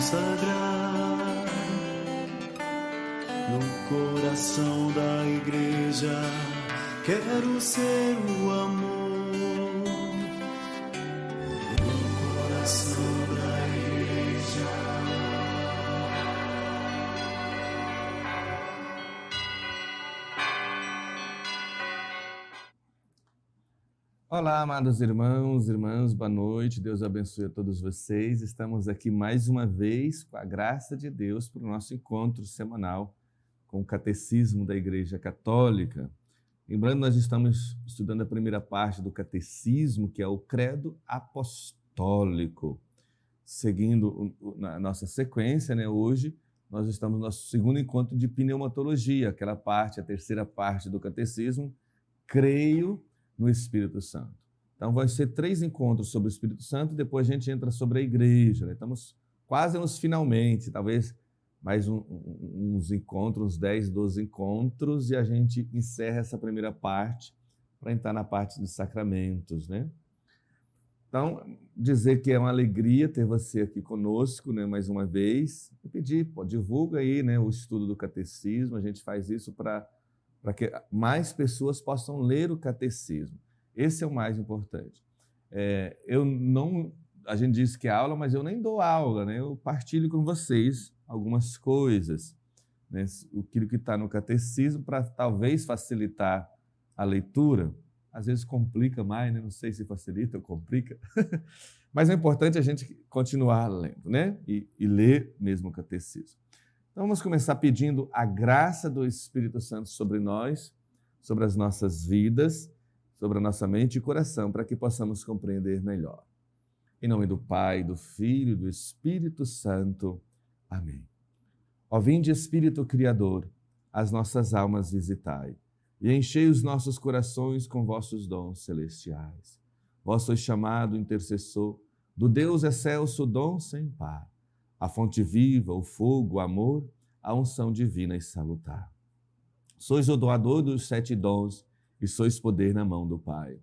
consagrar no coração da igreja. Quero ser o amor no coração da igreja. Olá, amados irmãos, irmãs, boa noite, Deus abençoe a todos vocês. Estamos aqui mais uma vez, com a graça de Deus, para o nosso encontro semanal com o Catecismo da Igreja Católica. Lembrando, nós estamos estudando a primeira parte do Catecismo, que é o Credo Apostólico. Seguindo na nossa sequência, hoje nós estamos no nosso segundo encontro de pneumatologia, aquela parte, a terceira parte do Catecismo, Creio no Espírito Santo. Então, vai ser 3 encontros sobre o Espírito Santo, depois a gente entra sobre a igreja. Estamos quase nos finalmente, talvez mais uns encontros, uns 10, 12 encontros, e a gente encerra essa primeira parte para entrar na parte dos sacramentos, Então, dizer que é uma alegria ter você aqui conosco, mais uma vez. Eu pedir, divulga aí, o estudo do catecismo. A gente faz isso para que mais pessoas possam ler o catecismo. Esse é o mais importante. A gente diz que é aula, mas eu nem dou aula, Eu partilho com vocês algumas coisas, aquilo que está no catecismo, para talvez facilitar a leitura. Às vezes complica mais, Não sei se facilita ou complica. Mas é importante a gente continuar lendo, E ler mesmo o catecismo. Então vamos começar pedindo a graça do Espírito Santo sobre nós, sobre as nossas vidas, sobre a nossa mente e coração, para que possamos compreender melhor. Em nome do Pai, do Filho e do Espírito Santo. Amém. Ó vinde, Espírito Criador, as nossas almas visitai, e enchei os nossos corações com vossos dons celestiais. Vós sois chamado intercessor do Deus excelso dom sem par, a fonte viva, o fogo, o amor, a unção divina e salutar. Sois o doador dos 7 dons e sois poder na mão do Pai.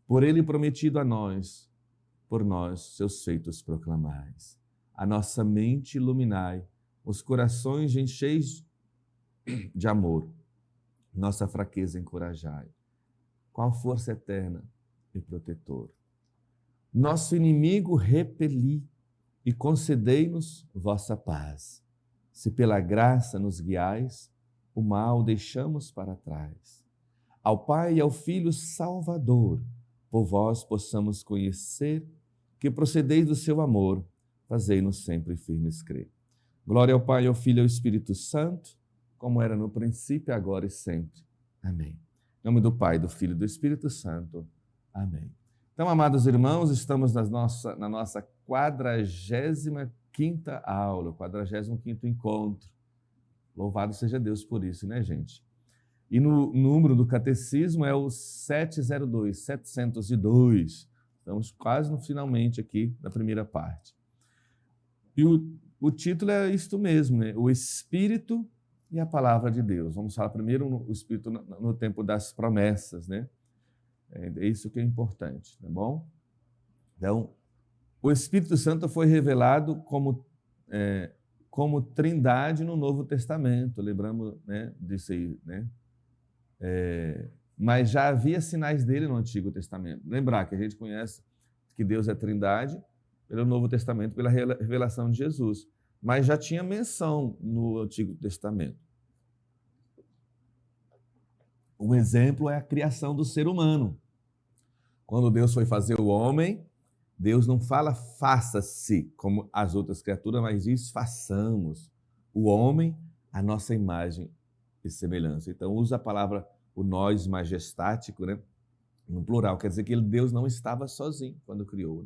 Por ele prometido a nós, por nós, seus feitos proclamais. A nossa mente iluminai, os corações encheis de amor, nossa fraqueza encorajai. Qual força eterna e protetor. Nosso inimigo repeli, e concedei-nos vossa paz. Se pela graça nos guiais, o mal deixamos para trás. Ao Pai e ao Filho Salvador, por vós possamos conhecer que procedeis do seu amor, fazei-nos sempre firmes crer. Glória ao Pai, ao Filho e ao Espírito Santo, como era no princípio, agora e sempre. Amém. Em nome do Pai, do Filho e do Espírito Santo. Amém. Então, amados irmãos, estamos na nossa 45ª aula, 45º encontro. Louvado seja Deus por isso, gente? E no número do catecismo é o 702. Estamos quase no finalmente aqui da primeira parte. E o título é isto mesmo, O Espírito e a Palavra de Deus. Vamos falar primeiro o Espírito no tempo das promessas, É isso que é importante, tá bom? Então, o Espírito Santo foi revelado como trindade no Novo Testamento, lembramos disso aí, mas já havia sinais dele no Antigo Testamento. Lembrar que a gente conhece que Deus é trindade pelo Novo Testamento, pela revelação de Jesus, mas já tinha menção no Antigo Testamento. Um exemplo é a criação do ser humano. Quando Deus foi fazer o homem, Deus não fala faça-se como as outras criaturas, mas diz façamos o homem à nossa imagem e semelhança. Então usa a palavra o nós majestático, no plural, quer dizer que Deus não estava sozinho quando criou,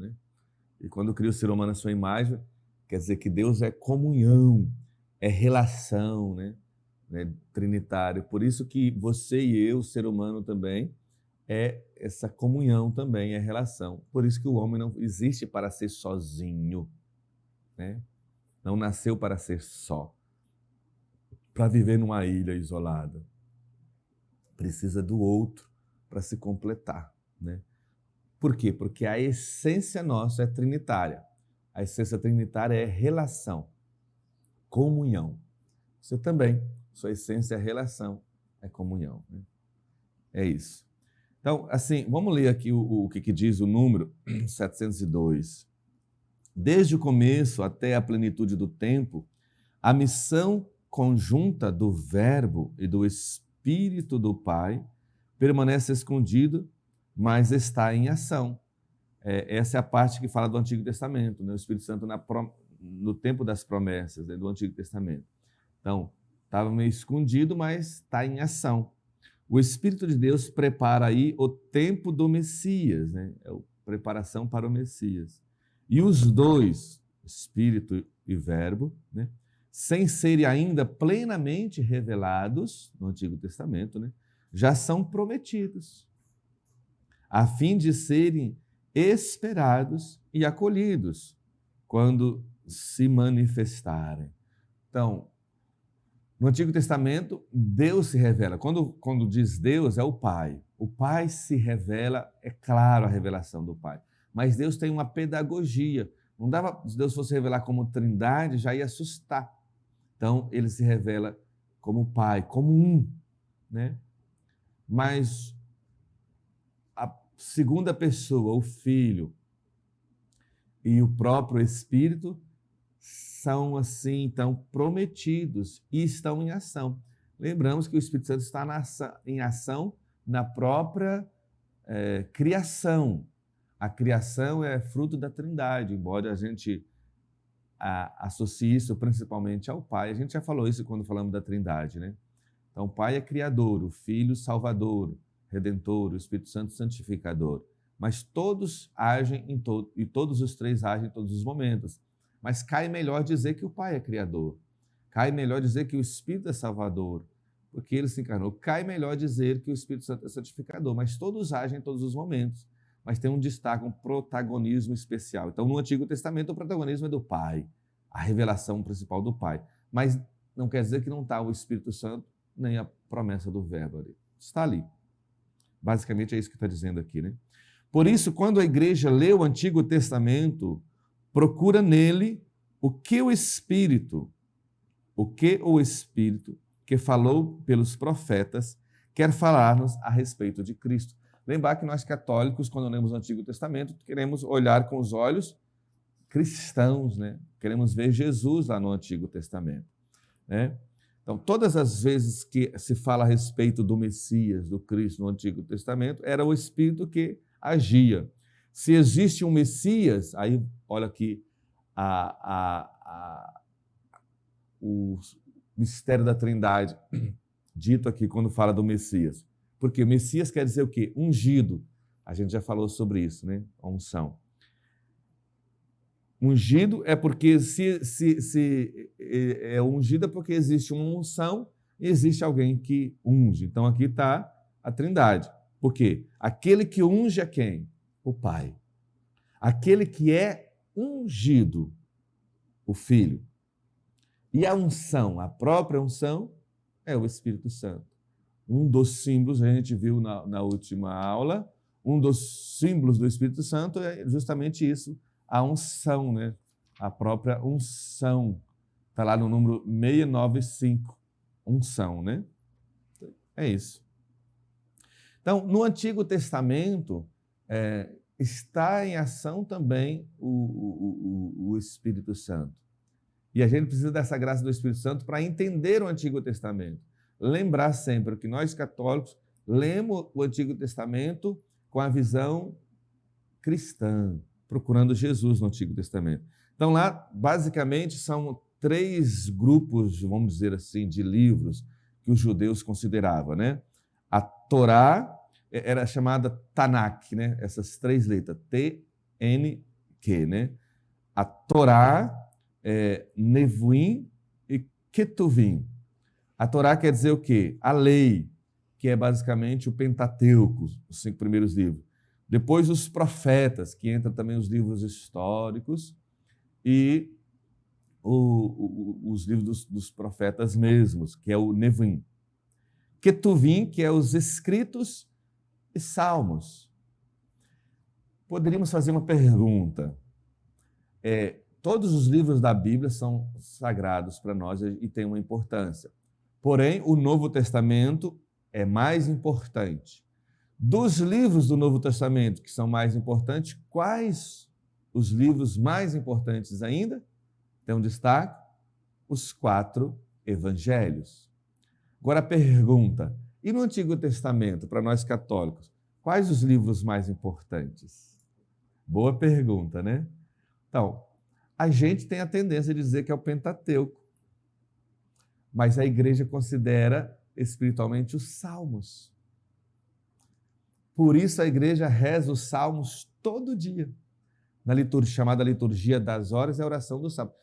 E quando criou o ser humano à sua imagem, quer dizer que Deus é comunhão, é relação, trinitário. Por isso que você e eu, ser humano também, é essa comunhão também, é relação. Por isso que o homem não existe para ser sozinho, Não nasceu para ser só, para viver numa ilha isolada. Precisa do outro para se completar, Por quê? Porque a essência nossa é trinitária. A essência trinitária é relação. comunhão. Você também, sua essência é relação, é comunhão. Né? É isso. Então, assim, vamos ler aqui o que diz o número 702. Desde o começo até a plenitude do tempo, a missão conjunta do Verbo e do Espírito do Pai permanece escondida, mas está em ação. Essa é a parte que fala do Antigo Testamento, né? O Espírito Santo no tempo das promessas, né, do Antigo Testamento. Então, estava meio escondido, mas está em ação. O Espírito de Deus prepara aí o tempo do Messias, né? É a preparação para o Messias. E os dois, Espírito e Verbo, né, sem serem ainda plenamente revelados no Antigo Testamento, né, já são prometidos, a fim de serem esperados e acolhidos quando se manifestarem. Então, no Antigo Testamento, Deus se revela. Quando diz Deus, é o Pai. O Pai se revela, é claro a revelação do Pai. Mas Deus tem uma pedagogia. Não dava, se Deus fosse revelar como Trindade, já ia assustar. Então, ele se revela como Pai, como um, né? Mas a segunda pessoa, o Filho e o próprio Espírito são assim, então, prometidos e estão em ação. Lembramos que o Espírito Santo está em ação na própria criação. A criação é fruto da Trindade, embora a gente associe isso principalmente ao Pai. A gente já falou isso quando falamos da Trindade, né? Então, o Pai é criador, o Filho salvador, redentor, o Espírito Santo santificador. Mas todos agem e todos os três agem em todos os momentos. Mas cai melhor dizer que o Pai é criador. Cai melhor dizer que o Espírito é salvador, porque ele se encarnou. Cai melhor dizer que o Espírito Santo é santificador, mas todos agem em todos os momentos. Mas tem um destaque, um protagonismo especial. Então, no Antigo Testamento, o protagonismo é do Pai, a revelação principal do Pai. Mas não quer dizer que não está o Espírito Santo, nem a promessa do Verbo ali. Está ali. Basicamente é isso que está dizendo aqui, né? Por isso, quando a igreja lê o Antigo Testamento, procura nele o que o Espírito que falou pelos profetas quer falar-nos a respeito de Cristo. Lembrar que nós católicos, quando lemos o Antigo Testamento, queremos olhar com os olhos cristãos, né? Queremos ver Jesus lá no Antigo Testamento, né? Então, todas as vezes que se fala a respeito do Messias, do Cristo no Antigo Testamento, era o Espírito que agia. Se existe um Messias, aí olha aqui o mistério da Trindade, dito aqui quando fala do Messias. Porque Messias quer dizer o quê? Ungido. A gente já falou sobre isso, né? A unção. Ungido é porque se é ungida porque existe uma unção e existe alguém que unge. Então aqui está a Trindade. Por quê? Aquele que unge é quem? O Pai. Aquele que é ungido, o Filho. E a unção, a própria unção, é o Espírito Santo. Um dos símbolos, a gente viu na última aula, um dos símbolos do Espírito Santo é justamente isso, a unção, né? A própria unção. Está lá no número 695, unção, né? É isso. Então, no Antigo Testamento, está em ação também o Espírito Santo. E a gente precisa dessa graça do Espírito Santo para entender o Antigo Testamento. Lembrar sempre que nós católicos lemos o Antigo Testamento com a visão cristã, procurando Jesus no Antigo Testamento. Então lá, basicamente, são 3 grupos, vamos dizer assim, de livros que os judeus consideravam, né? A Torá era chamada Tanakh, né? Essas 3 letras, T-N-Q, né? A Torá, Nevuim e Ketuvim. A Torá quer dizer o quê? A lei, que é basicamente o Pentateuco, os 5 primeiros livros. Depois os profetas, que entram também os livros históricos e os livros dos profetas mesmos, que é o Nevuim. Ketuvim, que é os escritos e salmos. Poderíamos fazer uma pergunta. todos os livros da Bíblia são sagrados para nós e têm uma importância. Porém, o Novo Testamento é mais importante. Dos livros do Novo Testamento que são mais importantes, quais os livros mais importantes ainda? Tem um destaque: os 4 evangelhos. Agora a pergunta: e no Antigo Testamento, para nós católicos, quais os livros mais importantes? Boa pergunta, né? Então, a gente tem a tendência de dizer que é o Pentateuco, mas a igreja considera espiritualmente os Salmos. Por isso a igreja reza os Salmos todo dia. Na liturgia, chamada liturgia das horas, é a oração dos Salmos.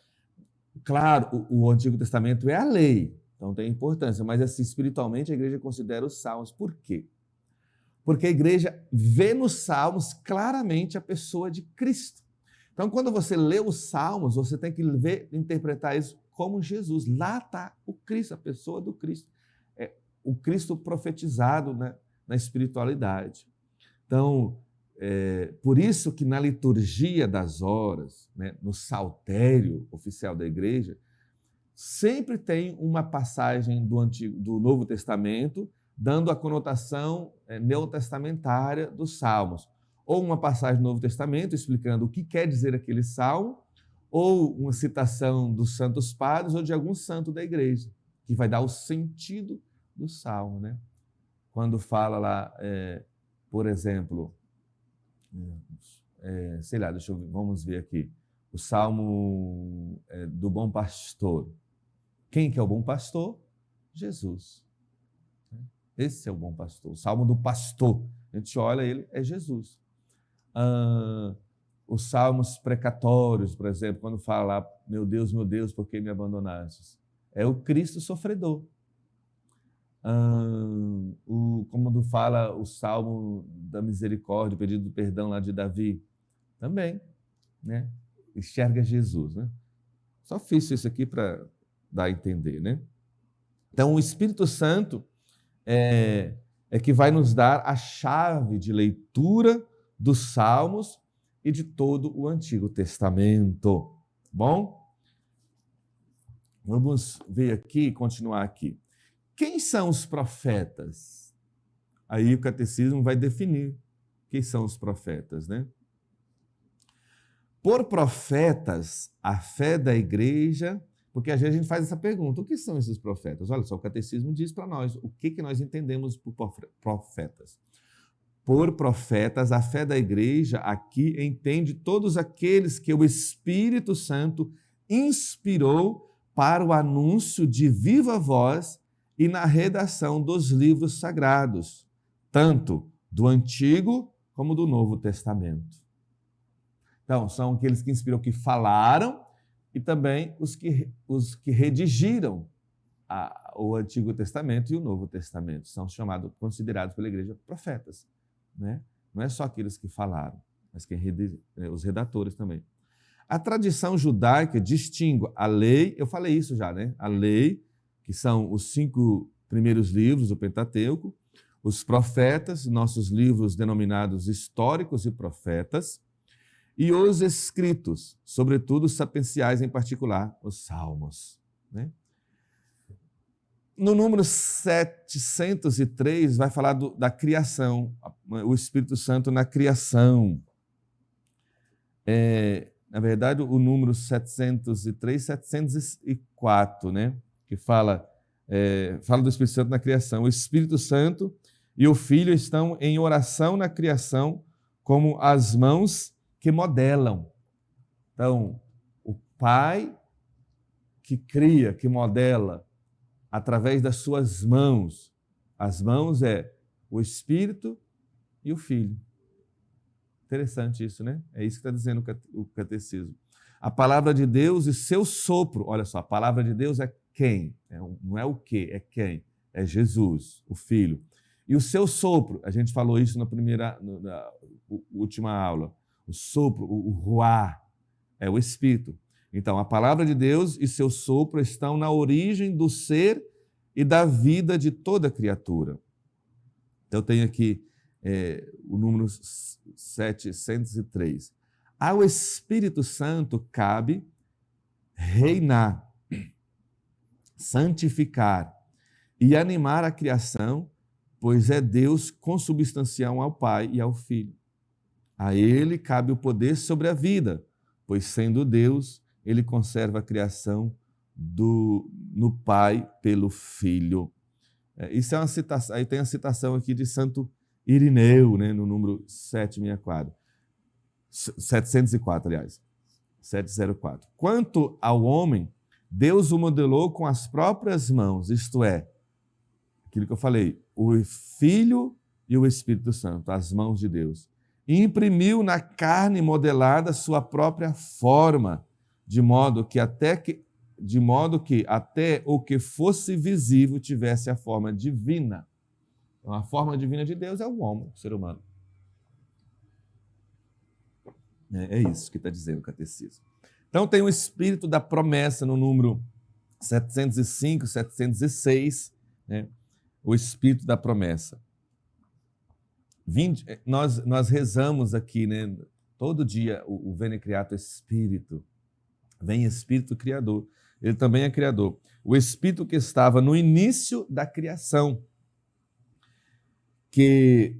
Claro, o Antigo Testamento é a lei, então tem importância, mas assim, espiritualmente a igreja considera os Salmos. Por quê? Porque a igreja vê nos Salmos claramente a pessoa de Cristo. Então, quando você lê os Salmos, você tem que ver, interpretar isso como Jesus. Lá está o Cristo, a pessoa do Cristo. É o Cristo profetizado, né, na espiritualidade. Então, por isso que na liturgia das horas, né, no saltério oficial da igreja, sempre tem uma passagem do Novo Testamento dando a conotação neotestamentária dos Salmos. Ou uma passagem do Novo Testamento explicando o que quer dizer aquele salmo, ou uma citação dos santos padres ou de algum santo da igreja, que vai dar o sentido do salmo, né? Quando fala lá, por exemplo, sei lá, vamos ver aqui, o salmo do bom pastor. Quem que é o bom pastor? Jesus. Esse é o bom pastor, o salmo do pastor. A gente olha ele, é Jesus. Os salmos precatórios, por exemplo, quando fala, meu Deus, por que me abandonastes? É o Cristo sofredor. Como fala o salmo da misericórdia, o pedido do perdão lá de Davi, também, né? Enxerga Jesus, né? Só fiz isso aqui para dar a entender, né? Então, o Espírito Santo é que vai nos dar a chave de leitura dos Salmos e de todo o Antigo Testamento. Bom? Vamos ver aqui, continuar aqui. Quem são os profetas? Aí o catecismo vai definir quem são os profetas, né? Por profetas, a fé da igreja, porque às vezes a gente faz essa pergunta, o que são esses profetas? Olha só, o catecismo diz para nós o que nós entendemos por profetas. Por profetas, a fé da igreja aqui entende todos aqueles que o Espírito Santo inspirou para o anúncio de viva voz e na redação dos livros sagrados, tanto do Antigo como do Novo Testamento. Então, são aqueles que inspiram, que falaram, e também os que redigiram o Antigo Testamento e o Novo Testamento. São considerados pela igreja profetas. Né? Não é só aqueles que falaram, mas os redatores também. A tradição judaica distingue a lei, eu falei isso já, né? A lei, que são os 5 primeiros livros do Pentateuco, os profetas, nossos livros denominados históricos e profetas, e os escritos, sobretudo os sapienciais, em particular, os salmos. Né? No número 703, vai falar da criação, o Espírito Santo na criação. Na verdade, o número 703, 704, né? Que fala do Espírito Santo na criação. O Espírito Santo e o Filho estão em oração na criação, como as mãos que modelam. Então, o Pai que cria, que modela, através das suas mãos. As mãos é o Espírito e o Filho. Interessante isso, né? É isso que está dizendo o catecismo. A palavra de Deus e seu sopro. Olha só, a palavra de Deus é quem? Não é o que, é quem? É Jesus, o Filho. E o seu sopro, a gente falou isso na última aula. O sopro, o ruá, é o Espírito. Então, a palavra de Deus e seu sopro estão na origem do ser e da vida de toda criatura. Então, eu tenho aqui o número 703. Ao Espírito Santo cabe reinar, santificar e animar a criação, pois é Deus consubstancial ao Pai e ao Filho. A ele cabe o poder sobre a vida, pois sendo Deus, ele conserva a criação no Pai pelo Filho. Isso é uma citação, aí tem a citação aqui de Santo Irineu, né, no número 704, aliás, 704. Quanto ao homem, Deus o modelou com as próprias mãos, isto é, aquilo que eu falei, o Filho e o Espírito Santo, as mãos de Deus. E imprimiu na carne modelada sua própria forma, de modo que até o que fosse visível tivesse a forma divina. Então, a forma divina de Deus é o homem, o ser humano. É isso que está dizendo o catecismo. Então, tem o Espírito da promessa no número 705, 706, né? O Espírito da promessa. Nós rezamos aqui, né? Todo dia, o Veni Creator Espírito. Vem Espírito Criador. Ele também é Criador. O Espírito que estava no início da criação, que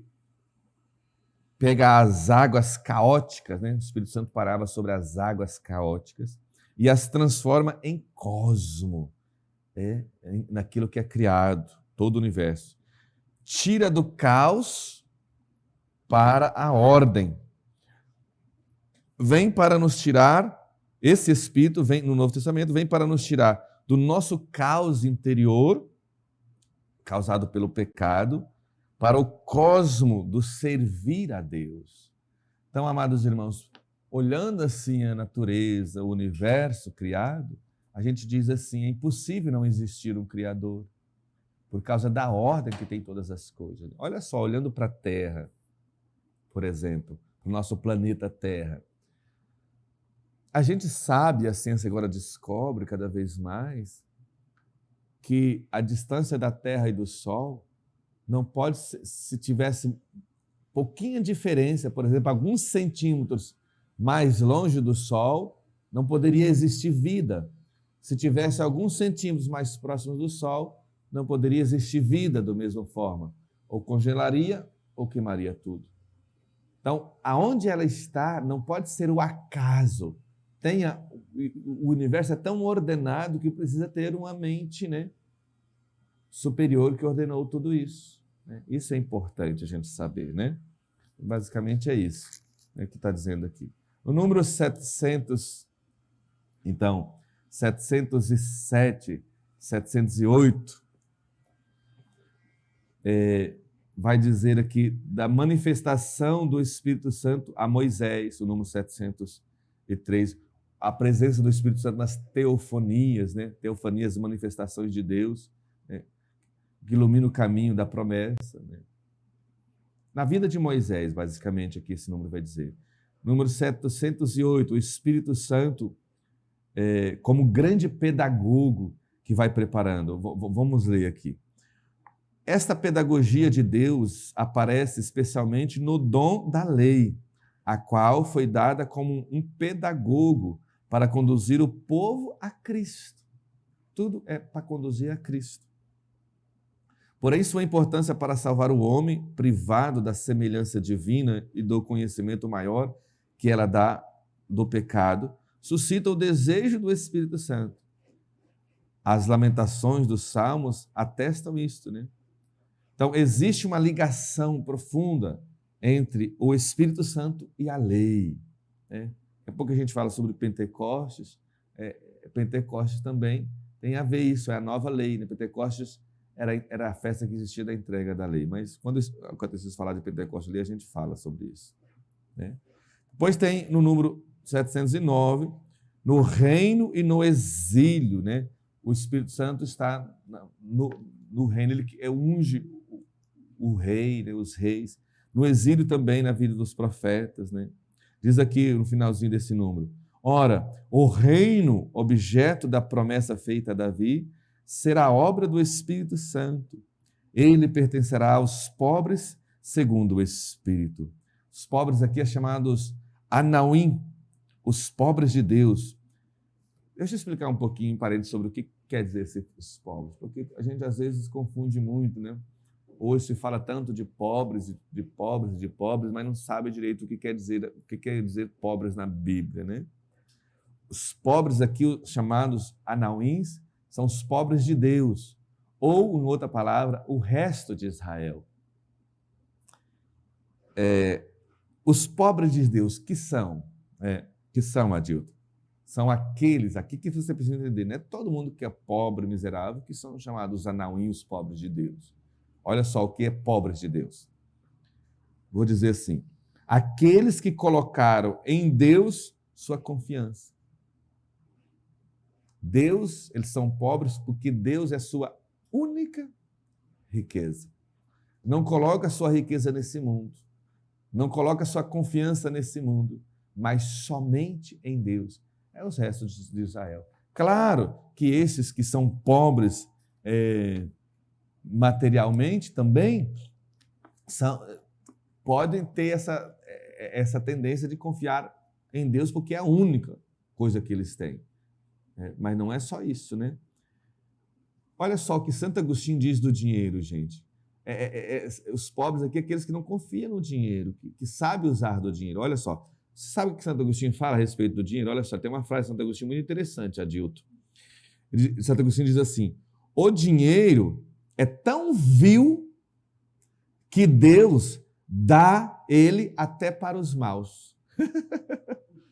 pega as águas caóticas, né? O Espírito Santo parava sobre as águas caóticas e as transforma em cosmo, naquilo que é criado, todo o universo. Tira do caos para a ordem. Vem para nos tirar, esse Espírito vem no Novo Testamento, vem para nos tirar do nosso caos interior, causado pelo pecado, para o cosmo do servir a Deus. Então, amados irmãos, olhando assim a natureza, o universo criado, a gente diz assim, é impossível não existir um Criador, por causa da ordem que tem todas as coisas. Olha só, olhando para a Terra, por exemplo, para o nosso planeta Terra, a gente sabe, a ciência agora descobre cada vez mais, que a distância da Terra e do Sol não pode, se tivesse pouquinha diferença, por exemplo, alguns centímetros mais longe do Sol, não poderia existir vida. Se tivesse alguns centímetros mais próximos do Sol, não poderia existir vida da mesma forma. Ou congelaria ou queimaria tudo. Então, aonde ela está não pode ser o acaso. O universo é tão ordenado que precisa ter uma mente, né, superior que ordenou tudo isso. Isso é importante a gente saber, né? Basicamente é isso, né, que está dizendo aqui. O número 700, então, 707, 708, vai dizer aqui da manifestação do Espírito Santo a Moisés, o número 703, a presença do Espírito Santo nas teofanias, né? Teofanias, manifestações de Deus, né? Que ilumina o caminho da promessa, né? Na vida de Moisés, basicamente, aqui esse número vai dizer. Número 708, o Espírito Santo como grande pedagogo que vai preparando. Vamos ler aqui. Esta pedagogia de Deus aparece especialmente no dom da lei, a qual foi dada como um pedagogo para conduzir o povo a Cristo. Tudo é para conduzir a Cristo. Porém, sua importância para salvar o homem, privado da semelhança divina e do conhecimento maior que ela dá do pecado, suscita o desejo do Espírito Santo. As lamentações dos Salmos atestam isto, né? Então, existe uma ligação profunda entre o Espírito Santo e a lei, né? Daqui a pouco a gente fala sobre Pentecostes. Pentecostes também tem a ver isso, é a nova lei, né? Pentecostes era a festa que existia da entrega da lei, mas quando o catecismo falar de Pentecostes ali, a gente fala sobre isso, né? Depois tem no número 709, no reino e no exílio, né? O Espírito Santo está no reino, ele unge o rei, né? Os reis. No exílio também, na vida dos profetas, né? Diz aqui no finalzinho desse número: ora, o reino, objeto da promessa feita a Davi, será obra do Espírito Santo. Ele pertencerá aos pobres segundo o Espírito. Os pobres aqui são chamados Anauim, os pobres de Deus. Deixa eu explicar um pouquinho, parente, sobre o que quer dizer ser os pobres, porque a gente às vezes confunde muito, né? Hoje se fala tanto de pobres, de pobres, de pobres, mas não sabe direito o que quer dizer pobres na Bíblia, né? Os pobres aqui, os chamados anauíns, são os pobres de Deus, ou, em outra palavra, o resto de Israel. Os pobres de Deus, que são? Que são, Adilton? São aqueles, aqui que você precisa entender, não é todo mundo que é pobre, miserável, que são chamados anauíns, os pobres de Deus. Olha só o que é pobres de Deus. Vou dizer assim, aqueles que colocaram em Deus sua confiança. Deus, eles são pobres porque Deus é sua única riqueza. Não coloca sua riqueza nesse mundo. Não coloca sua confiança nesse mundo, mas somente em Deus. É os restos de Israel. Claro que esses que são pobres materialmente também podem ter essa tendência de confiar em Deus porque é a única coisa que eles têm. Mas não é só isso, né? Olha só o que Santo Agostinho diz do dinheiro, gente. Os pobres aqui, aqueles que não confiam no dinheiro, que sabem usar do dinheiro. Olha só, você sabe o que Santo Agostinho fala a respeito do dinheiro? Olha só, tem uma frase de Santo Agostinho muito interessante, Adilton. Santo Agostinho diz assim, o dinheiro é tão vil que Deus dá ele até para os maus.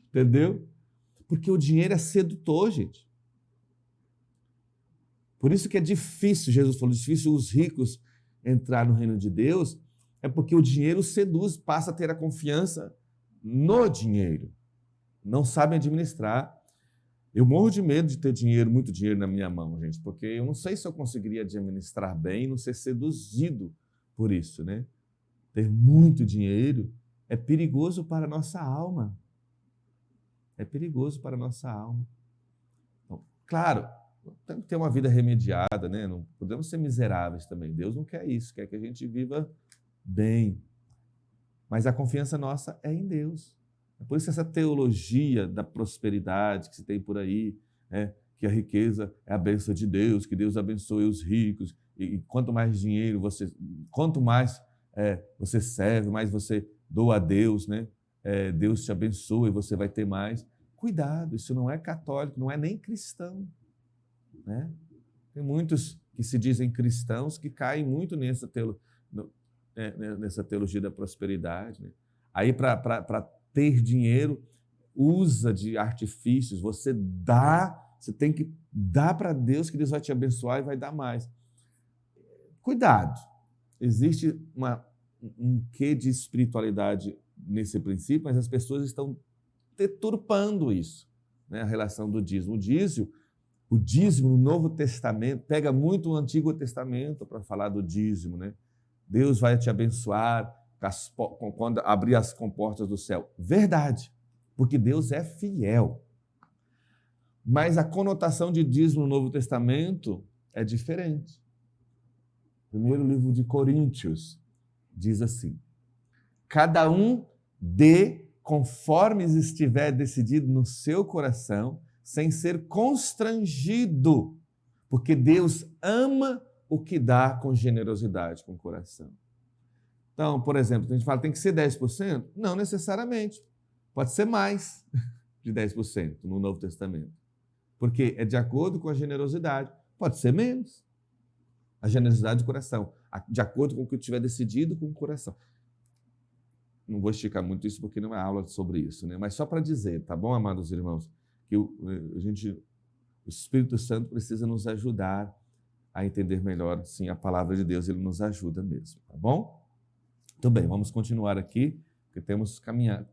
Entendeu? Porque o dinheiro é sedutor, gente. Por isso que é difícil, Jesus falou, difícil os ricos entrar no reino de Deus, é porque o dinheiro seduz, passa a ter a confiança no dinheiro. Não sabem administrar. Eu morro de medo de ter dinheiro, muito dinheiro na minha mão, gente, porque eu não sei se eu conseguiria administrar bem e não ser seduzido por isso, né? Ter muito dinheiro é perigoso para a nossa alma. É perigoso para a nossa alma. Então, claro, temos que ter uma vida remediada, né? Não podemos ser miseráveis também. Deus não quer isso, quer que a gente viva bem. Mas a confiança nossa é em Deus. É por isso essa teologia da prosperidade que se tem por aí, que a riqueza é a bênção de Deus, que Deus abençoe os ricos, e quanto mais dinheiro quanto mais você serve, mais você doa a Deus, né? Deus te abençoa e você vai ter mais. Cuidado, isso não é católico, não é nem cristão. Né? Tem muitos que se dizem cristãos que caem muito nessa teologia da prosperidade. Né? Aí, para ter dinheiro, usa de artifícios. Você tem que dar para Deus que Deus vai te abençoar e vai dar mais. Cuidado, existe um quê de espiritualidade nesse princípio, mas as pessoas estão deturpando isso, né? A relação do dízimo. O dízimo no Novo Testamento pega muito o Antigo Testamento para falar do dízimo, né? Deus vai te abençoar quando abrir as comportas do céu. Verdade, porque Deus é fiel. Mas a conotação de dízimo no Novo Testamento é diferente. Primeiro livro de Coríntios diz assim: cada um dê conforme estiver decidido no seu coração, sem ser constrangido, porque Deus ama o que dá com generosidade, com o coração. Então, por exemplo, a gente fala tem que ser 10%? Não necessariamente. Pode ser mais de 10% no Novo Testamento, porque é de acordo com a generosidade. Pode ser menos. A generosidade do coração, de acordo com o que eu tiver decidido com o coração. Não vou esticar muito isso porque não é aula sobre isso, né? Mas só para dizer, tá bom, amados irmãos, que o Espírito Santo precisa nos ajudar a entender melhor, sim, a palavra de Deus, ele nos ajuda mesmo, tá bom? Muito bem, vamos continuar aqui, porque temos que caminhar.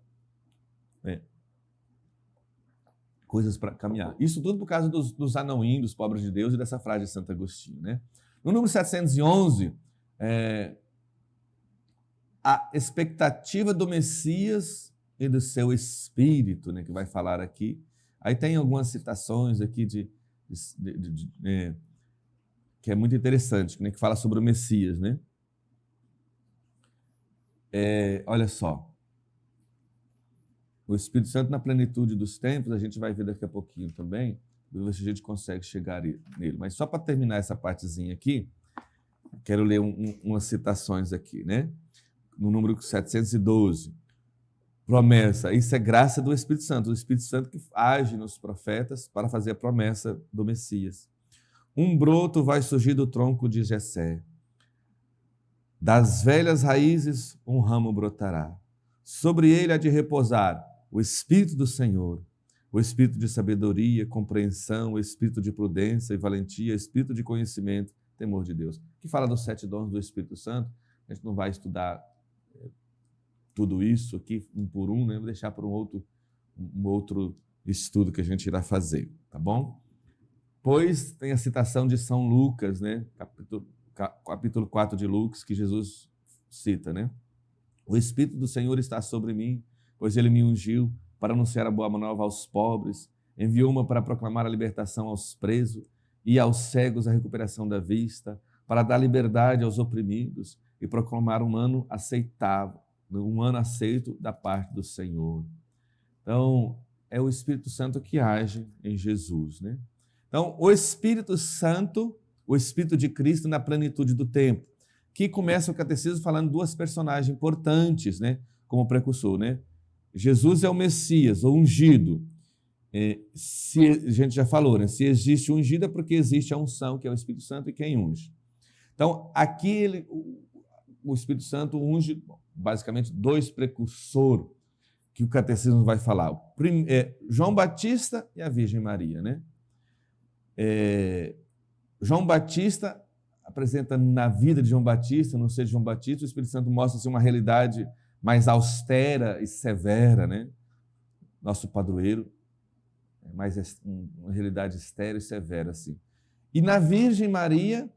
Coisas para caminhar. Isso tudo por causa dos anauim, dos pobres de Deus e dessa frase de Santo Agostinho, né? No número 711, a expectativa do Messias e do seu Espírito, né, que vai falar aqui. Aí tem algumas citações aqui que é muito interessante, né, que fala sobre o Messias, né? Olha só. O Espírito Santo na plenitude dos tempos, a gente vai ver daqui a pouquinho também, ver se a gente consegue chegar nele. Mas só para terminar essa partezinha aqui, quero ler umas citações aqui, né? No número 712. Promessa. Isso é graça do Espírito Santo. O Espírito Santo que age nos profetas para fazer a promessa do Messias. Um broto vai surgir do tronco de Jessé. Das velhas raízes um ramo brotará. Sobre ele há de repousar o Espírito do Senhor, o Espírito de sabedoria, compreensão, o Espírito de prudência e valentia, o Espírito de conhecimento, temor de Deus. Que fala dos 7 dons do Espírito Santo. A gente não vai estudar tudo isso aqui um por um, né? Vou deixar para um outro estudo que a gente irá fazer, tá bom? Pois tem a citação de São Lucas, né? Capítulo 4 de Lucas, que Jesus cita, né? O Espírito do Senhor está sobre mim, pois ele me ungiu para anunciar a boa nova aos pobres, enviou-me para proclamar a libertação aos presos e aos cegos a recuperação da vista, para dar liberdade aos oprimidos e proclamar um ano aceitável, um ano aceito da parte do Senhor. Então, é o Espírito Santo que age em Jesus, né? Então, o Espírito Santo, o Espírito de Cristo na plenitude do tempo, que começa o catecismo falando 2 personagens importantes, né, como precursor, né? Jesus é o Messias, o ungido. Se a gente já falou, né? Se existe ungido é porque existe a unção, que é o Espírito Santo, e quem unge. Então, aqui o Espírito Santo unge basicamente 2 precursores que o catecismo vai falar. João Batista e a Virgem Maria, né? João Batista apresenta na vida de João Batista, no ser de João Batista, o Espírito Santo mostra uma realidade mais austera e severa, né? Nosso padroeiro, mais uma realidade estéril e severa, assim. E na Virgem Maria,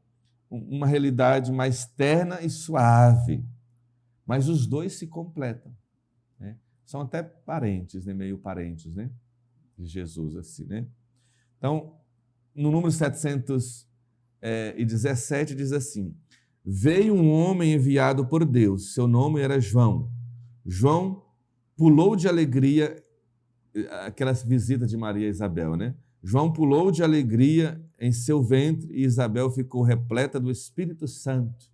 uma realidade mais terna e suave. Mas os 2 se completam, né? São até parentes, né? Meio parentes, né? De Jesus, assim, né? Então, no número 717 diz assim: veio um homem enviado por Deus, seu nome era João. João pulou de alegria, aquela visita de Maria e Isabel, né? João pulou de alegria em seu ventre e Isabel ficou repleta do Espírito Santo.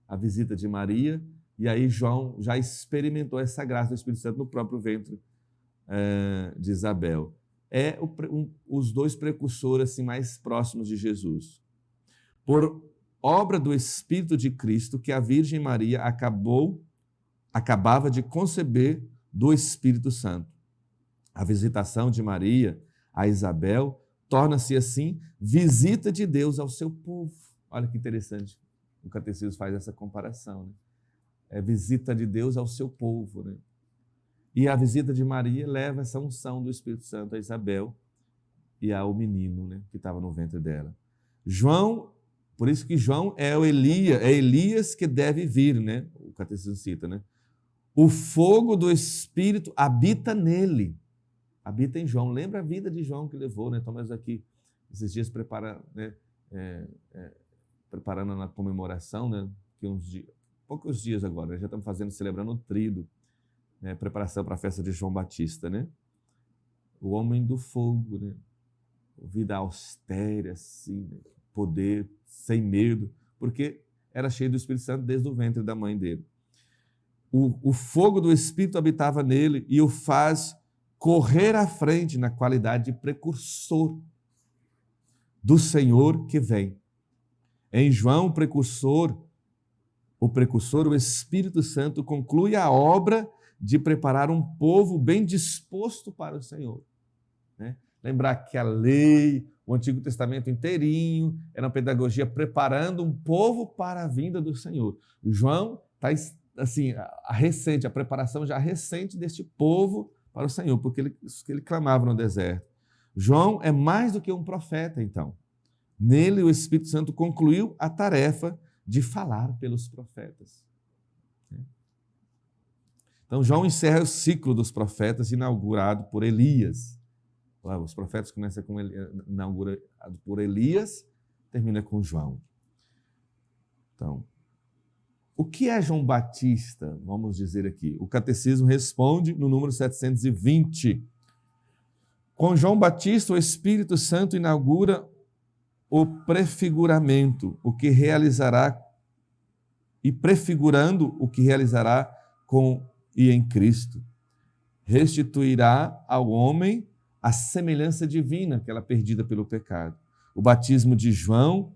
A visita de Maria, e aí João já experimentou essa graça do Espírito Santo no próprio ventre de Isabel. Os 2 precursores assim, mais próximos de Jesus. Por obra do Espírito de Cristo, que a Virgem Maria acabava de conceber do Espírito Santo. A visitação de Maria a Isabel torna-se, assim, visita de Deus ao seu povo. Olha que interessante, o catecismo faz essa comparação, né? É visita de Deus ao seu povo, né? E a visita de Maria leva essa unção do Espírito Santo a Isabel e ao menino, né, que estava no ventre dela. João, por isso que João é Elias que deve vir, né? O catecismo cita, né? O fogo do Espírito habita nele, habita em João. Lembra a vida de João que levou, né? Estamos aqui esses dias preparando na comemoração, né? Que poucos dias agora, já estamos celebrando o tríduo, né? Preparação para a festa de João Batista, né? O homem do fogo, né? Vida austera, assim, né? Poder, sem medo, porque era cheio do Espírito Santo desde o ventre da mãe dele. O fogo do Espírito habitava nele e o faz correr à frente na qualidade de precursor do Senhor que vem. Em João, o precursor, o Espírito Santo, conclui a obra de preparar um povo bem disposto para o Senhor, né? Lembrar que a lei, o Antigo Testamento inteirinho, era uma pedagogia preparando um povo para a vinda do Senhor. João está assim, a preparação já recente deste povo para o Senhor, porque ele clamava no deserto. João é mais do que um profeta, então. Nele o Espírito Santo concluiu a tarefa de falar pelos profetas. Então João encerra o ciclo dos profetas inaugurado por Elias. Os profetas começam inaugurado por Elias, termina com João. Então, o que é João Batista? Vamos dizer aqui. O catecismo responde no número 720. Com João Batista, o Espírito Santo inaugura o prefiguramento, o que realizará e prefigurando o que realizará com e em Cristo. Restituirá ao homem a semelhança divina que ela perdida pelo pecado. O batismo de João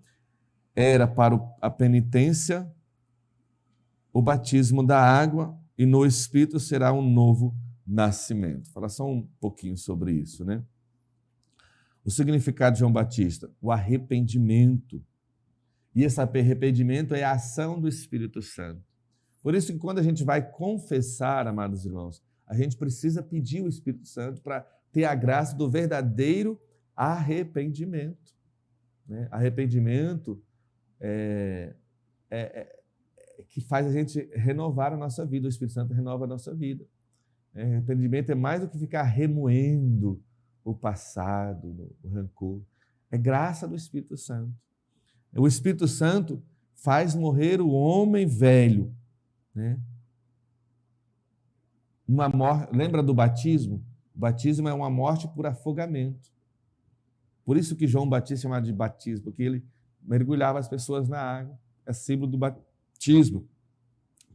era para a penitência, o batismo da água, e no Espírito será um novo nascimento. Fala só um pouquinho sobre isso, né? O significado de João Batista, o arrependimento. E esse arrependimento é a ação do Espírito Santo. Por isso que quando a gente vai confessar, amados irmãos, a gente precisa pedir o Espírito Santo para ter a graça do verdadeiro arrependimento. Né? Arrependimento que faz a gente renovar a nossa vida. O Espírito Santo renova a nossa vida. Arrependimento é mais do que ficar remoendo o passado, o rancor. É graça do Espírito Santo. O Espírito Santo faz morrer o homem velho. Né? Lembra do batismo? O batismo é uma morte por afogamento. Por isso que João Batista é chamado de batismo, porque ele mergulhava as pessoas na água. É símbolo do batismo.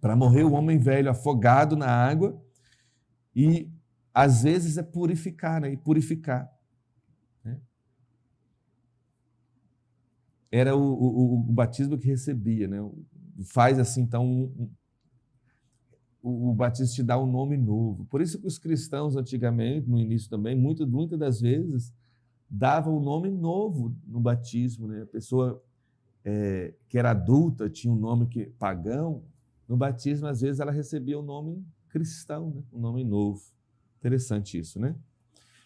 Para morrer o homem velho afogado na água e, às vezes, é purificar, né? E purificar. Né? Era o batismo que recebia. Né? Faz assim, então, o batismo te dá um nome novo. Por isso que os cristãos, antigamente, no início também, muitas das vezes, davam um nome novo no batismo. Né? A pessoa que era adulta tinha um nome pagão. No batismo, às vezes, ela recebia um nome cristão, né? Um nome novo. Interessante isso, né?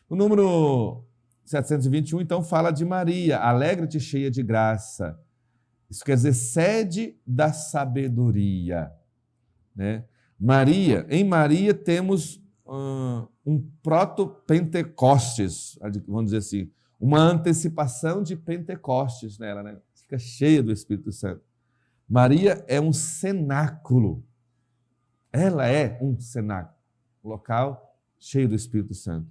O número 721, então, fala de Maria. Alegre-te, cheia de graça. Isso quer dizer sede da sabedoria. Né? Em Maria temos um proto-Pentecostes, vamos dizer assim, uma antecipação de Pentecostes nela, né? Fica cheia do Espírito Santo. Maria é um cenáculo. Ela é um cenáculo, um local cheio do Espírito Santo.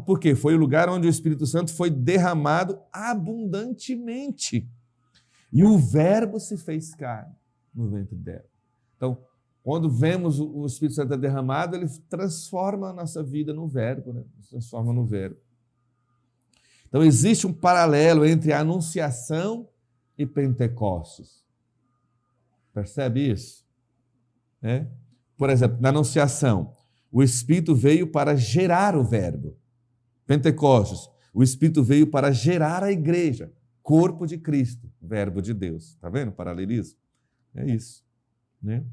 Por quê? Foi o lugar onde o Espírito Santo foi derramado abundantemente. E o Verbo se fez carne no ventre dela. Então, quando vemos o Espírito Santo derramado, ele transforma a nossa vida no Verbo, né? Transforma no Verbo. Então, existe um paralelo entre a Anunciação e Pentecostes. Percebe isso? Por exemplo, na Anunciação, o Espírito veio para gerar o Verbo. Pentecostes, o Espírito veio para gerar a igreja, corpo de Cristo, Verbo de Deus. Está vendo o paralelismo? É isso. Né?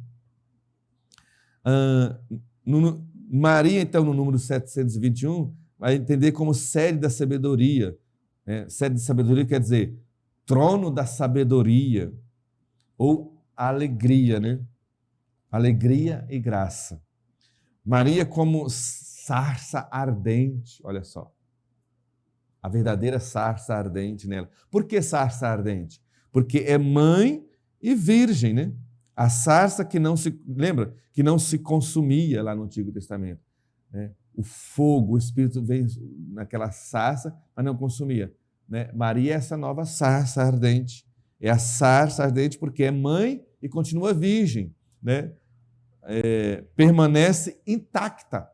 Maria, então, no número 721, vai entender como sede da sabedoria. Né? Sede de sabedoria quer dizer trono da sabedoria ou alegria, né? Alegria e graça. Maria como sarça ardente, olha só. A verdadeira sarça ardente nela. Por que sarça ardente? Porque é mãe e virgem, né? A sarça que não se consumia lá no Antigo Testamento. Né? O fogo, o Espírito veio naquela sarça, mas não consumia. Né? Maria é essa nova sarça ardente. É a sarça ardente porque é mãe e continua virgem. Né? Permanece intacta,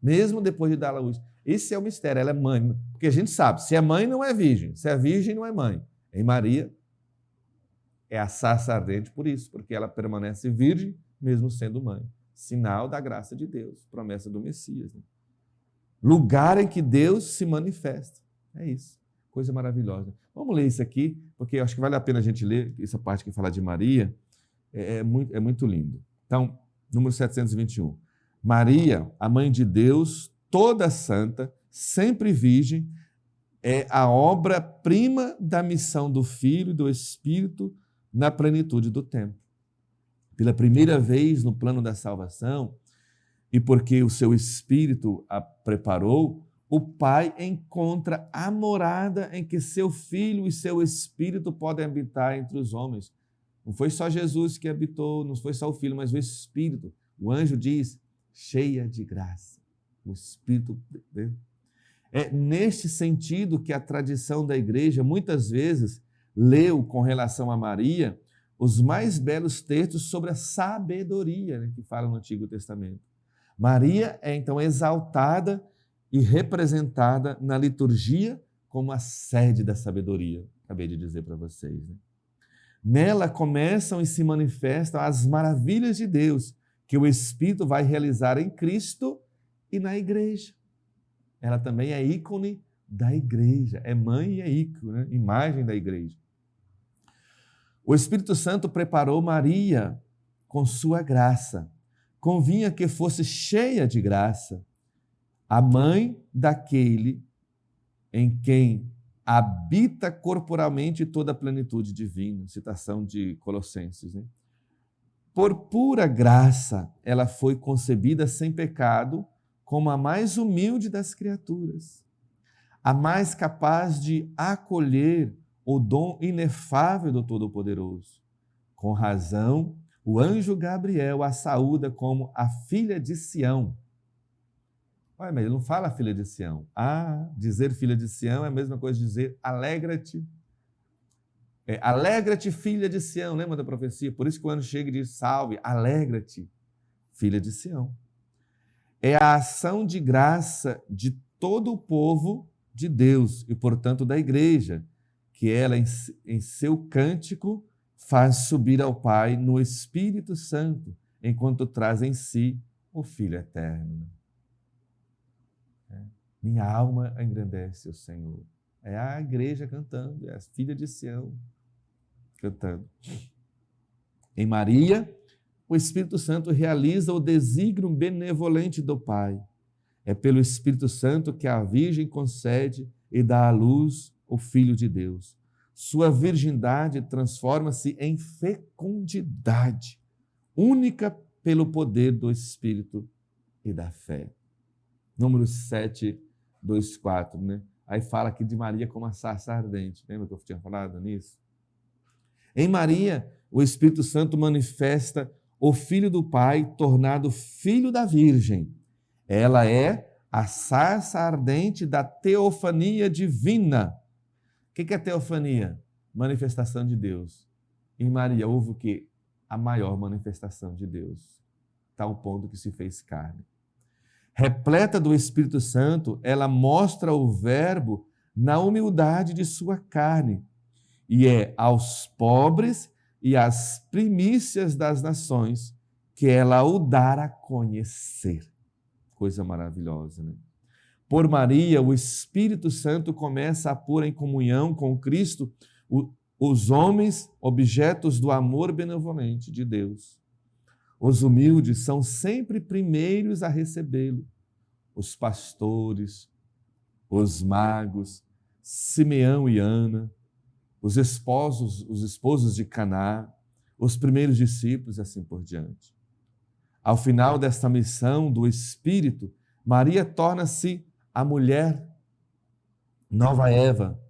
mesmo depois de dar à luz. Esse é o mistério, ela é mãe. Porque a gente sabe, se é mãe, não é virgem. Se é virgem, não é mãe. Em Maria, é a sarça ardente por isso, porque ela permanece virgem, mesmo sendo mãe. Sinal da graça de Deus, promessa do Messias. Né? Lugar em que Deus se manifesta. É isso. Coisa maravilhosa. Vamos ler isso aqui, porque eu acho que vale a pena a gente ler essa parte que fala de Maria. É muito lindo. Então, número 721. Maria, a mãe de Deus, toda santa, sempre virgem, é a obra-prima da missão do Filho e do Espírito na plenitude do tempo. Pela primeira vez no plano da salvação, e porque o seu Espírito a preparou, o Pai encontra a morada em que seu Filho e seu Espírito podem habitar entre os homens. Não foi só Jesus que habitou, não foi só o Filho, mas o Espírito. O anjo diz, cheia de graça. O Espírito, né? É neste sentido que a tradição da igreja muitas vezes leu com relação a Maria os mais belos textos sobre a sabedoria, né, que fala no Antigo Testamento. Maria é então exaltada e representada na liturgia como a sede da sabedoria. Acabei de dizer para vocês, né? Nela começam e se manifestam as maravilhas de Deus que o Espírito vai realizar em Cristo e na igreja. Ela também é ícone da igreja, é mãe e é ícone, né? Imagem da igreja. O Espírito Santo preparou Maria com sua graça. Convinha que fosse cheia de graça, a mãe daquele em quem habita corporalmente toda a plenitude divina. Citação de Colossenses, né? Por pura graça, ela foi concebida sem pecado, como a mais humilde das criaturas, a mais capaz de acolher o dom inefável do Todo-Poderoso. Com razão, o anjo Gabriel a saúda como a filha de Sião. Olha, mas ele não fala filha de Sião. Dizer filha de Sião é a mesma coisa de dizer alegra-te. Alegra-te, filha de Sião, lembra da profecia? Por isso que o anjo chega e diz, salve, alegra-te, filha de Sião. É a ação de graça de todo o povo de Deus e, portanto, da igreja, que ela, em seu cântico, faz subir ao Pai no Espírito Santo, enquanto traz em si o Filho eterno. Minha alma engrandece o Senhor. É a igreja cantando, é a filha de Sião cantando. Em Maria, o Espírito Santo realiza o desígnio benevolente do Pai. É pelo Espírito Santo que a Virgem concede e dá à luz o Filho de Deus. Sua virgindade transforma-se em fecundidade, única pelo poder do Espírito e da fé. Números 7, 2, 4, né? Aí fala aqui de Maria como a sarça ardente. Lembra que eu tinha falado nisso? Em Maria, o Espírito Santo manifesta o Filho do Pai, tornado Filho da Virgem. Ela é a sarça ardente da teofania divina. O que é teofania? Manifestação de Deus. Em Maria houve o quê? A maior manifestação de Deus. Tal ponto que se fez carne. Repleta do Espírito Santo, ela mostra o Verbo na humildade de sua carne. E é aos pobres e às primícias das nações que ela o dará a conhecer. Coisa maravilhosa, né? Por Maria, o Espírito Santo começa a pôr em comunhão com Cristo os homens, objetos do amor benevolente de Deus. Os humildes são sempre primeiros a recebê-lo. Os pastores, os magos, Simeão e Ana, os esposos de Caná, os primeiros discípulos e assim por diante. Ao final desta missão do Espírito, Maria torna-se a mulher, nova Eva,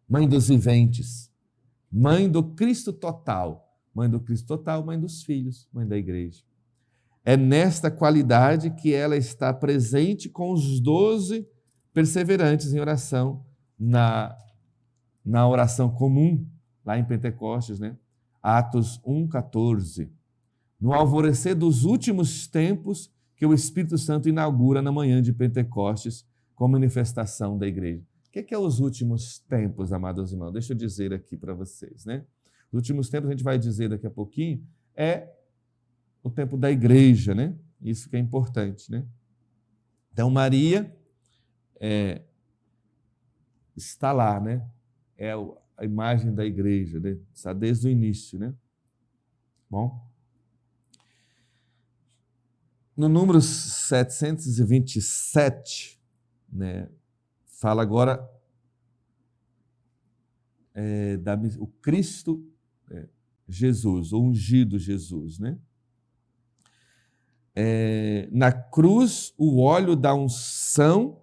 mãe dos viventes, mãe do Cristo total, mãe dos filhos, mãe da igreja. É nesta qualidade que ela está presente com os 12 perseverantes em oração, na oração comum, lá em Pentecostes, né? Atos 1,14. No alvorecer dos últimos tempos que o Espírito Santo inaugura na manhã de Pentecostes com a manifestação da igreja. O que é os últimos tempos, amados irmãos? Deixa eu dizer aqui para vocês, né? Os últimos tempos, a gente vai dizer daqui a pouquinho, é o tempo da igreja, né? Isso que é importante, né? Então, Maria está lá, né? É a imagem da igreja, né? Está desde o início, né? Bom, no número 727, né? Fala agora o Cristo Jesus, o ungido Jesus, né? Na cruz, o óleo da unção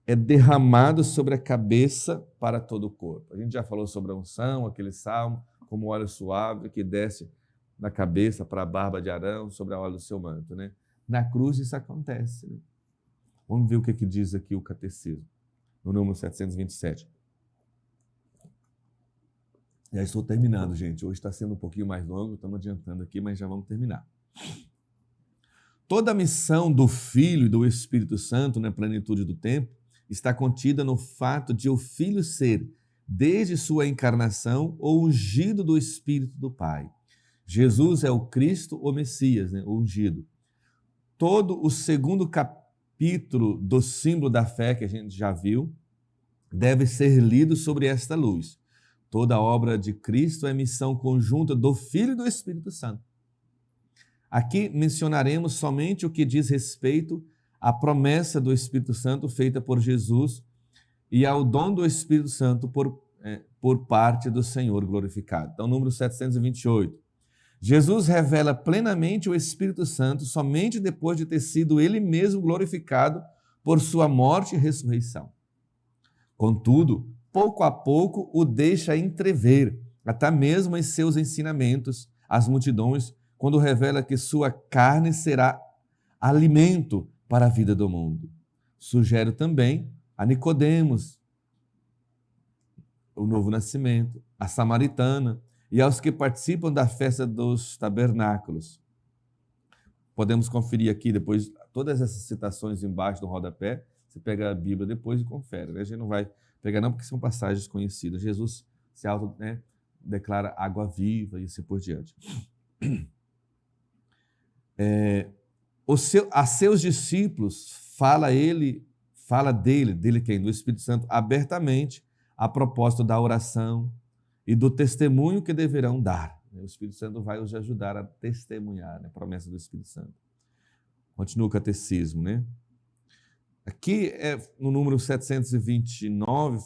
é derramado sobre a cabeça para todo o corpo. A gente já falou sobre a unção, aquele salmo, como óleo suave que desce da cabeça para a barba de Arão, sobre a óleo do seu manto, né? Na cruz isso acontece, né? Vamos ver o que diz aqui o catecismo, no número 727. Já estou terminando, gente. Hoje está sendo um pouquinho mais longo, estamos adiantando aqui, mas já vamos terminar. Toda a missão do Filho e do Espírito Santo na plenitude do tempo está contida no fato de o Filho ser, desde sua encarnação, o ungido do Espírito do Pai. Jesus é o Cristo, o Messias, né? O ungido. Todo o segundo capítulo do símbolo da fé, que a gente já viu, deve ser lido sobre esta luz. Toda a obra de Cristo é missão conjunta do Filho e do Espírito Santo. Aqui mencionaremos somente o que diz respeito à promessa do Espírito Santo feita por Jesus e ao dom do Espírito Santo por parte do Senhor glorificado. Então, número 728. Jesus revela plenamente o Espírito Santo somente depois de ter sido ele mesmo glorificado por sua morte e ressurreição. Contudo, pouco a pouco o deixa entrever, até mesmo em seus ensinamentos, às multidões, quando revela que sua carne será alimento para a vida do mundo. Sugere também a Nicodemos, o novo nascimento, a samaritana e aos que participam da festa dos tabernáculos. Podemos conferir aqui depois todas essas citações embaixo do rodapé. Você pega a Bíblia depois e confere. A gente não vai pegar não porque são passagens conhecidas. Jesus se declara água viva e assim por diante. A seus discípulos fala dele quem? Do Espírito Santo, abertamente, a propósito da oração e do testemunho que deverão dar. O Espírito Santo vai os ajudar a testemunhar, né? A promessa do Espírito Santo. Continua o catecismo, né? Aqui, no número 729,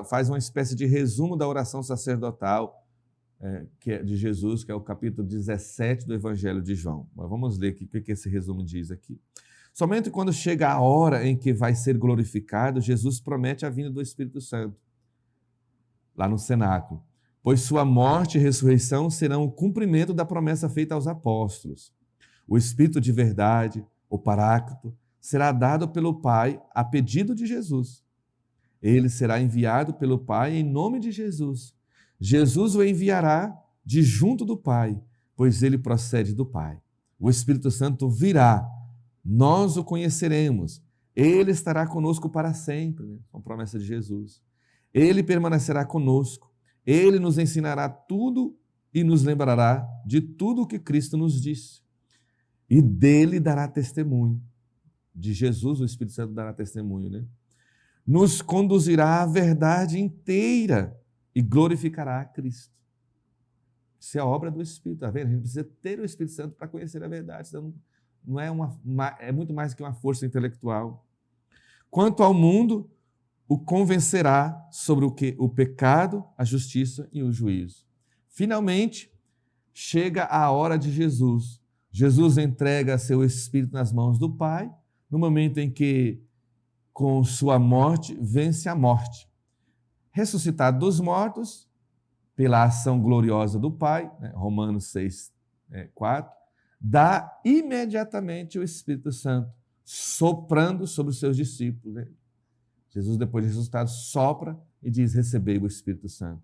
faz uma espécie de resumo da oração sacerdotal que é de Jesus, que é o capítulo 17 do Evangelho de João. Mas vamos ler aqui o que esse resumo diz aqui. Somente quando chega a hora em que vai ser glorificado, Jesus promete a vinda do Espírito Santo, lá no cenáculo, pois sua morte e ressurreição serão o cumprimento da promessa feita aos apóstolos. O Espírito de verdade, o Paráclito, será dado pelo Pai a pedido de Jesus. Ele será enviado pelo Pai em nome de Jesus. Jesus o enviará de junto do Pai, pois ele procede do Pai. O Espírito Santo virá, nós o conheceremos, ele estará conosco para sempre, né? Com a promessa de Jesus. Ele permanecerá conosco, ele nos ensinará tudo e nos lembrará de tudo o que Cristo nos disse. E dele dará testemunho. De Jesus o Espírito Santo dará testemunho, né? Nos conduzirá à verdade inteira e glorificará a Cristo. Isso é a obra do Espírito, tá vendo? A gente precisa ter o Espírito Santo para conhecer a verdade, senão não é muito mais que uma força intelectual. Quanto ao mundo, o convencerá sobre o pecado, a justiça e o juízo. Finalmente, chega a hora de Jesus. Jesus entrega seu Espírito nas mãos do Pai, no momento em que, com sua morte, vence a morte. Ressuscitado dos mortos, pela ação gloriosa do Pai, né, Romanos 6, 4, dá imediatamente o Espírito Santo, soprando sobre os seus discípulos. Né? Jesus, depois de ressuscitado, sopra e diz: recebei o Espírito Santo.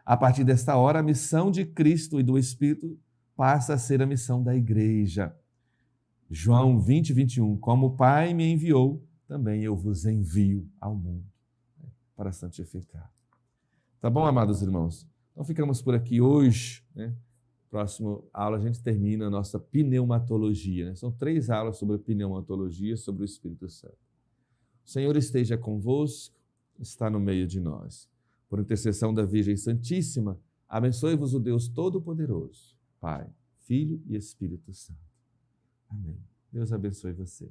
A partir desta hora, a missão de Cristo e do Espírito passa a ser a missão da igreja. João 20, 21. Como o Pai me enviou, também eu vos envio ao mundo, né, para santificar. Tá bom, amados irmãos? Então ficamos por aqui hoje, né? Próxima aula a gente termina a nossa pneumatologia, né? São 3 aulas sobre a pneumatologia, sobre o Espírito Santo. O Senhor esteja convosco, está no meio de nós. Por intercessão da Virgem Santíssima, abençoe-vos o Deus Todo-Poderoso, Pai, Filho e Espírito Santo. Amém. Deus abençoe você.